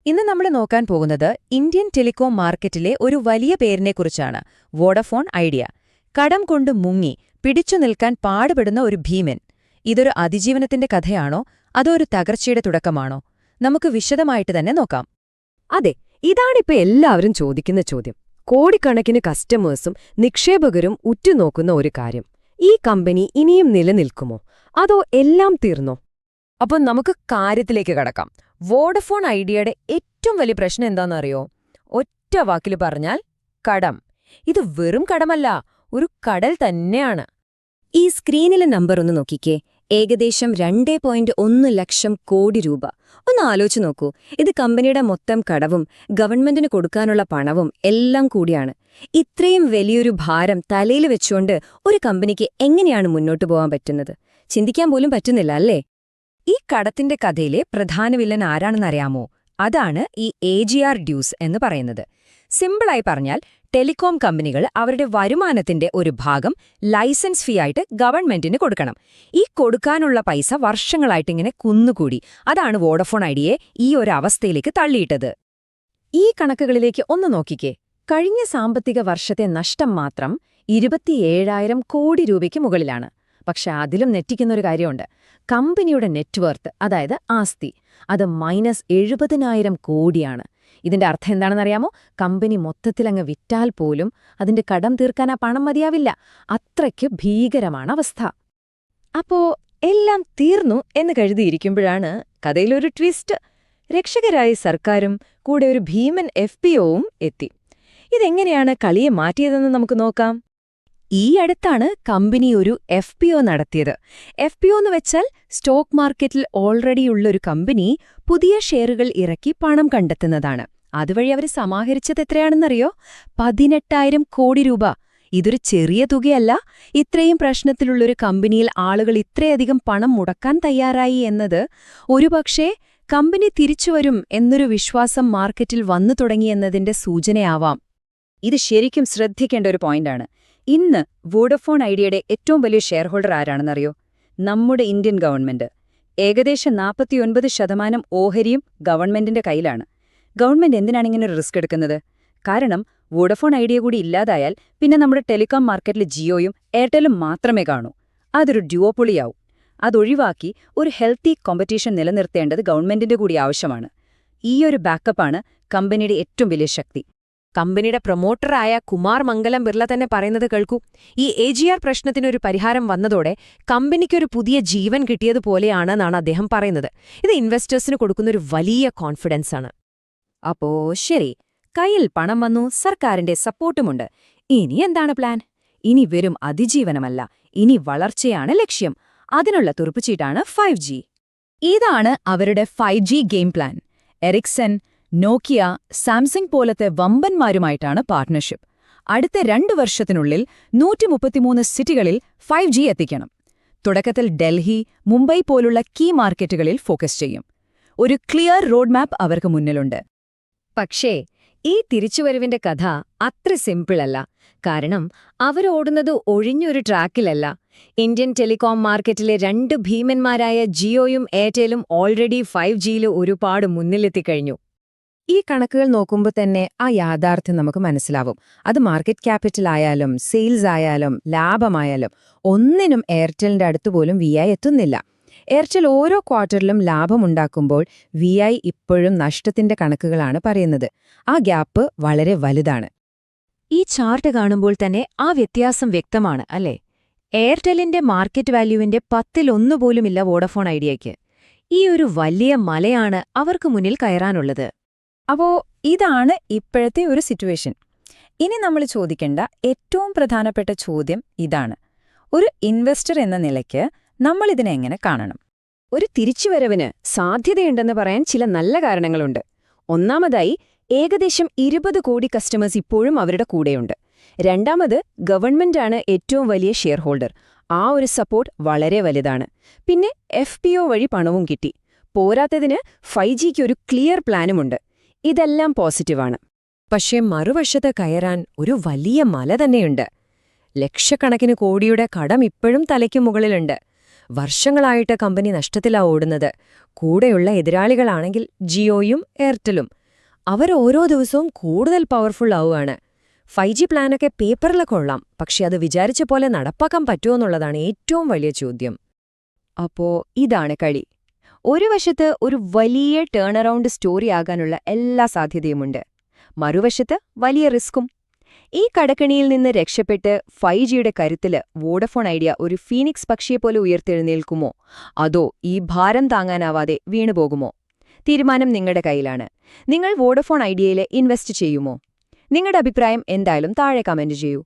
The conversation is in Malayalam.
ഇന്ന് നമ്മൾ നോക്കാൻ പോകുന്നത് ഇന്ത്യൻ ടെലികോം മാർക്കറ്റിലെ ഒരു വലിയ പേരിനെക്കുറിച്ചാണ്. Vodafone idea. കടം കൊണ്ട് മുങ്ങി പിടിച്ചു നിൽക്കാൻ പാടുപെടുന്ന ഒരു ഭീമൻ. ഇതൊരു അതിജീവനത്തിന്റെ കഥയാണോ അതോ ഒരു തകർച്ചയുടെ തുടക്കമാണോ? നമുക്ക് വിശദമായിട്ട് തന്നെ നോക്കാം. അതെ, ഇതാണിപ്പോ എല്ലാവരും ചോദിക്കുന്ന ചോദ്യം. കോടിക്കണക്കിന് കസ്റ്റമേഴ്സും നിക്ഷേപകരും ഉറ്റുനോക്കുന്ന ഒരു കാര്യം. ഈ കമ്പനി ഇനിയും നിലനിൽക്കുമോ അതോ എല്ലാം തീർന്നോ? അപ്പോൾ നമുക്ക് കാര്യത്തിലേക്ക് കടക്കാം. വോഡഫോൺ ഐഡിയയുടെ ഏറ്റവും വലിയ പ്രശ്നം എന്താണെന്നറിയോ? ഒറ്റ വാക്കിൽ പറഞ്ഞാൽ കടം. ഇത് വെറും കടമല്ല, ഒരു കടൽ തന്നെയാണ്. ഈ സ്ക്രീനിലെ നമ്പർ ഒന്ന് നോക്കിക്കേ. ഏകദേശം 2.1 ലക്ഷം കോടി രൂപ. ഒന്ന് ആലോചിച്ച് നോക്കൂ. ഇത് കമ്പനിയുടെ മൊത്തം കടവും ഗവൺമെന്റിന് കൊടുക്കാനുള്ള പണവും എല്ലാം കൂടിയാണ്. ഇത്രയും വലിയൊരു ഭാരം തലയിൽ വെച്ചുകൊണ്ട് ഒരു കമ്പനിക്ക് എങ്ങനെയാണ് മുന്നോട്ടു പോകാൻ പറ്റുന്നത്? ചിന്തിക്കാൻ പോലും പറ്റുന്നില്ല, അല്ലേ? ഈ കടത്തിന്റെ കഥയിലെ പ്രധാന വില്ലൻ ആരാണെന്നറിയാമോ? അതാണ് ഈ AGR ഡ്യൂസ് എന്ന് പറയുന്നത്. സിമ്പിളായി പറഞ്ഞാൽ, ടെലികോം കമ്പനികൾ അവരുടെ വരുമാനത്തിന്റെ ഒരു ഭാഗം ലൈസൻസ് ഫീ ആയിട്ട് ഗവൺമെന്റിന് കൊടുക്കണം. ഈ കൊടുക്കാനുള്ള പൈസ വർഷങ്ങളായിട്ടിങ്ങനെ കുന്നുകൂടി. അതാണ് വോഡഫോൺ ഐഡിയയെ ഈ ഒരു അവസ്ഥയിലേക്ക് തള്ളിയിട്ടത്. ഈ കണക്കുകളിലേക്ക് ഒന്ന് നോക്കിക്കേ. കഴിഞ്ഞ സാമ്പത്തിക വർഷത്തെ നഷ്ടം മാത്രം 27,000 കോടി രൂപയ്ക്ക് മുകളിലാണ്. പക്ഷെ അതിലും ഞെട്ടിക്കുന്നൊരു കാര്യമുണ്ട്. കമ്പനിയുടെ നെറ്റ്വർത്ത്, അതായത് ആസ്തി, അത് -70,000 കോടിയാണ്. ഇതിന്റെ അർത്ഥം എന്താണെന്നറിയാമോ? കമ്പനി മൊത്തത്തിലങ്ങ് വിറ്റാൽ പോലും അതിന്റെ കടം തീർക്കാൻ ആ പണം മതിയാവില്ല. അത്രയ്ക്ക് ഭീകരമാണ് അവസ്ഥ. അപ്പോ എല്ലാം തീർന്നു എന്ന് കരുതിയിരിക്കുമ്പോഴാണ് കഥയിലൊരു ട്വിസ്റ്റ്. രക്ഷകരായ സർക്കാരും കൂടെ ഒരു ഭീമൻ FPOവും എത്തി. ഇതെങ്ങനെയാണ് കളിയെ മാറ്റിയതെന്ന് നമുക്ക് നോക്കാം. ഈ അടുത്താണ് കമ്പനി ഒരു FPO നടത്തിയത്. FPO എന്ന് വെച്ചാൽ സ്റ്റോക്ക് മാർക്കറ്റിൽ ഓൾറെഡിയുള്ളൊരു കമ്പനി പുതിയ ഷെയറുകൾ ഇറക്കി പണം കണ്ടെത്തുന്നതാണ്. അതുവഴി അവർ സമാഹരിച്ചത് എത്രയാണെന്നറിയോ? 18,000 കോടി രൂപ. ഇതൊരു ചെറിയ തുകയല്ല. ഇത്രയും പ്രശ്നത്തിലുള്ളൊരു കമ്പനിയിൽ ആളുകൾ ഇത്രയധികം പണം മുടക്കാൻ തയ്യാറായി എന്നത് ഒരുപക്ഷേ കമ്പനി തിരിച്ചുവരും എന്നൊരു വിശ്വാസം മാർക്കറ്റിൽ വന്നു തുടങ്ങിയെന്നതിന്റെ സൂചനയാവാം. ഇത് ശരിക്കും ശ്രദ്ധിക്കേണ്ട ഒരു പോയിന്റാണ്. ഇന്ന് വോഡഫോൺ ഐഡിയയുടെ ഏറ്റവും വലിയ ഷെയർ ഹോൾഡർ ആരാണെന്നറിയോ? നമ്മുടെ ഇന്ത്യൻ ഗവൺമെന്റ്. ഏകദേശം 49% ഓഹരിയും ഗവൺമെന്റിന്റെ കയ്യിലാണ്. ഗവൺമെന്റ് എന്തിനാണ് ഇങ്ങനെ റിസ്ക് എടുക്കുന്നത്? കാരണം വോഡഫോൺ ഐഡിയ കൂടി ഇല്ലാതായാൽ പിന്നെ നമ്മുടെ ടെലികോം മാർക്കറ്റിൽ ജിയോയും എയർടെലും മാത്രമേ കാണൂ. അതൊരു ഡ്യുവോപ്പൊളിയാവും. അതൊഴിവാക്കി ഒരു ഹെൽത്തി കോമ്പറ്റീഷൻ നിലനിർത്തേണ്ടത് ഗവൺമെന്റിന്റെ കൂടി ആവശ്യമാണ്. ഈയൊരു ബാക്കപ്പാണ് കമ്പനിയുടെ ഏറ്റവും വലിയ ശക്തി. കമ്പനിയുടെ പ്രൊമോട്ടറായ കുമാർ മംഗലം ബിർള തന്നെ പറയുന്നത് കേൾക്കൂ. ഈ AGR പ്രശ്നത്തിനൊരു പരിഹാരം വന്നതോടെ കമ്പനിക്കൊരു പുതിയ ജീവൻ കിട്ടിയതുപോലെയാണെന്നാണ് അദ്ദേഹം പറയുന്നത്. ഇത് ഇൻവെസ്റ്റേഴ്സിന് കൊടുക്കുന്നൊരു വലിയ കോൺഫിഡൻസ് ആണ്. അപ്പോ ശരി, കയ്യിൽ പണം വന്നു, സർക്കാരിന്റെ സപ്പോർട്ടുമുണ്ട്. ഇനി എന്താണ് പ്ലാൻ? ഇനി വെറും അതിജീവനമല്ല, ഇനി വളർച്ചയാണ് ലക്ഷ്യം. അതിനുള്ള തുറുപ്പുചീട്ടാണ് 5G. ഇതാണ് അവരുടെ 5G ഗെയിം പ്ലാൻ. എറിക്സൺ, നോക്കിയ, സാംസങ് പോലത്തെ വമ്പന്മാരുമായിട്ടാണ് പാർട്ട്ണർഷിപ്പ്. അടുത്ത 2 വർഷത്തിനുള്ളിൽ 133 സിറ്റികളിൽ 5G എത്തിക്കണം. തുടക്കത്തിൽ ഡൽഹി, മുംബൈ പോലുള്ള കീ മാർക്കറ്റുകളിൽ ഫോക്കസ് ചെയ്യും. ഒരു ക്ലിയർ റോഡ് മാപ്പ് അവർക്ക് മുന്നിലുണ്ട്. പക്ഷേ ഈ തിരിച്ചുവരവിന്റെ കഥ അത്ര സിമ്പിളല്ല. കാരണം അവരോടുന്നത് ഒഴിഞ്ഞൊരു ട്രാക്കിലല്ല. ഇന്ത്യൻ ടെലികോം മാർക്കറ്റിലെ 2 ഭീമന്മാരായ ജിയോയും എയർടെലും ഓൾറെഡി 5Gയിൽ ഒരുപാട് മുന്നിലെത്തിക്കഴിഞ്ഞു. ഈ കണക്കുകൾ നോക്കുമ്പോൾ തന്നെ ആ യാഥാർത്ഥ്യം നമുക്ക് മനസ്സിലാവും. അത് മാർക്കറ്റ് ക്യാപിറ്റൽ ആയാലും സെയിൽസ് ആയാലും ലാഭമായാലും ഒന്നിനും എയർടെലിന്റെ അടുത്തുപോലും VI എത്തുന്നില്ല. എയർടെൽ ഓരോ ക്വാർട്ടറിലും ലാഭമുണ്ടാക്കുമ്പോൾ VI ഇപ്പോഴും നഷ്ടത്തിന്റെ കണക്കുകളാണ് പറയുന്നത്. ആ ഗ്യാപ്പ് വളരെ വലുതാണ്. ഈ ചാർട്ട് കാണുമ്പോൾ തന്നെ ആ വ്യത്യാസം വ്യക്തമാണ്, അല്ലേ? എയർടെലിന്റെ മാർക്കറ്റ് വാല്യൂവിന്റെ 10-1 പോലുമില്ല വോഡഫോൺ ഐഡിയയ്ക്ക്. ഈ ഒരു വലിയ മലയാണ് അവർക്ക് മുന്നിൽ കയറാനുള്ളത്. അപ്പോ ഇതാണ് ഇപ്പോഴത്തെ ഒരു സിറ്റുവേഷൻ. ഇനി നമ്മൾ ചോദിക്കേണ്ട ഏറ്റവും പ്രധാനപ്പെട്ട ചോദ്യം ഇതാണ്. ഒരു ഇൻവെസ്റ്റർ എന്ന നിലയ്ക്ക് നമ്മളിതിനെ എങ്ങനെ കാണണം? ഒരു തിരിച്ചുവരവിന് സാധ്യതയുണ്ടെന്ന് പറയാൻ ചില നല്ല കാരണങ്ങളുണ്ട്. ഒന്നാമതായി, ഏകദേശം 20 കോടി കസ്റ്റമേഴ്സ് ഇപ്പോഴും അവരുടെ കൂടെയുണ്ട്. രണ്ടാമത്, ഗവൺമെന്റാണ് ഏറ്റവും വലിയ ഷെയർ ഹോൾഡർ. ആ ഒരു സപ്പോർട്ട് വളരെ വലുതാണ്. പിന്നെ FPO വഴി പണവും കിട്ടി. പോരാത്തതിന് 5Gക്ക് ഒരു ക്ലിയർ പ്ലാനുമുണ്ട്. ഇതെല്ലാം പോസിറ്റീവാണ്. പക്ഷേ മറുവശത്ത് കയറാൻ ഒരു വലിയ മല തന്നെയുണ്ട്. ലക്ഷക്കണക്കിന് കോടിയുടെ കടം ഇപ്പോഴും തലയ്ക്കു മുകളിലുണ്ട്. വർഷങ്ങളായിട്ട് കമ്പനി നഷ്ടത്തിലാ ഓടുന്നത്. കൂടെയുള്ള എതിരാളികളാണെങ്കിൽ ജിയോയും എയർടെലും. അവർ ഓരോ ദിവസവും കൂടുതൽ പവർഫുൾ ആവുകയാണ്. 5G പ്ലാനൊക്കെ പേപ്പറിൽ കൊള്ളാം, പക്ഷെ അത് വിചാരിച്ച പോലെ നടപ്പാക്കാൻ പറ്റുമോന്നുള്ളതാണ് ഏറ്റവും വലിയ ചോദ്യം. അപ്പോ ഇതാണ് കളി. ഒരു വശത്ത് ഒരു വലിയ ടേൺ അറൗണ്ട് സ്റ്റോറി ആകാനുള്ള എല്ലാ സാധ്യതയുമുണ്ട്, മറുവശത്ത് വലിയ റിസ്ക്കും. ഈ കടക്കണിയിൽ നിന്ന് രക്ഷപ്പെട്ട് 5Gയുടെ കരുത്തില് വോഡഫോൺ ഐഡിയ ഒരു ഫീനിക്സ് പക്ഷിയെപ്പോലെ ഉയർത്തെഴുന്നേൽക്കുമോ, അതോ ഈ ഭാരം താങ്ങാനാവാതെ വീണുപോകുമോ? തീരുമാനം നിങ്ങളുടെ കയ്യിലാണ്. നിങ്ങൾ വോഡഫോൺ ഐഡിയയിൽ ഇൻവെസ്റ്റ് ചെയ്യുമോ? നിങ്ങളുടെ അഭിപ്രായം എന്തായാലും താഴെ കമന്റ് ചെയ്യൂ.